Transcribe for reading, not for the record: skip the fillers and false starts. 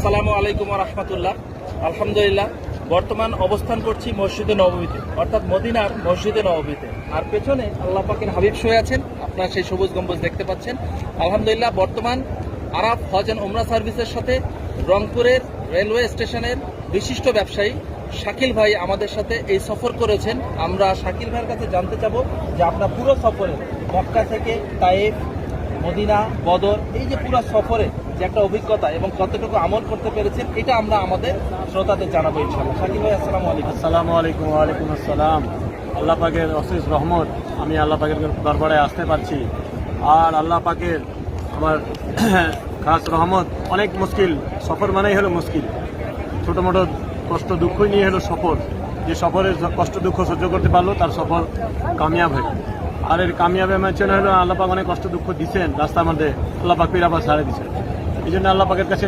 আসসালামু আলাইকুম ওয়া রাহমাতুল্লাহ। আলহামদুলিল্লাহ, বর্তমান অবস্থান করছি মসজিদে নববীতে, অর্থাৎ মদিনার মসজিদে নববীতে। আর পেছনে আল্লাহ পাকের হাবিব শুয়ে আছেন, আপনারা সেই সবুজ গম্বুজ দেখতে পাচ্ছেন। আলহামদুলিল্লাহ, বর্তমান আরাফ হজ এন্ড উমরা সার্ভিসের সাথে রংপুরের রেলওয়ে স্টেশনের বিশিষ্ট ব্যবসায়ী শাকিল ভাই আমাদের সাথে এই সফর করেছেন। আমরা শাকিল ভাইয়ের কাছে জানতে চাবো যে আপনার পুরো সফরে মক্কা থেকে তায়েফ, মদিনা, বদর, এই যে পুরো সফরে যে একটা অভিজ্ঞতা এবং কতটুকু আমল করতে পেরেছেন, এটা আমরা আমাদের শ্রোতাদের জানাবো ইনশাআল্লাহ। শাকিল ভাই, আসসালামু আলাইকুম। আসসালামু আলাইকুম। ওয়ালাইকুম আসসালাম। আল্লাহ পাকের অশেষ রহমত, আমি আল্লাহ পাকের দরবারে আসতে পারছি। আর আল্লাহ পাকের আমার খাস রহমত। অনেক মুশকিল, সফর মানেই হলো মুশকিল। ছোটো মোটো কষ্ট দুঃখই নিয়ে হলো সফর। যে সফরের কষ্ট দুঃখ সহ্য করতে পারলো তার সফর কামিয়াব হয়। আর এর কামিয়াবের মাঝখানে হলো আল্লাহ পাক অনেক কষ্ট দুঃখ দিচ্ছেন রাস্তার মধ্যে, আল্লাহ পাক পীর আবার ছাড়ে দিচ্ছেন। এই জন্য আল্লাহ পাকের কাছে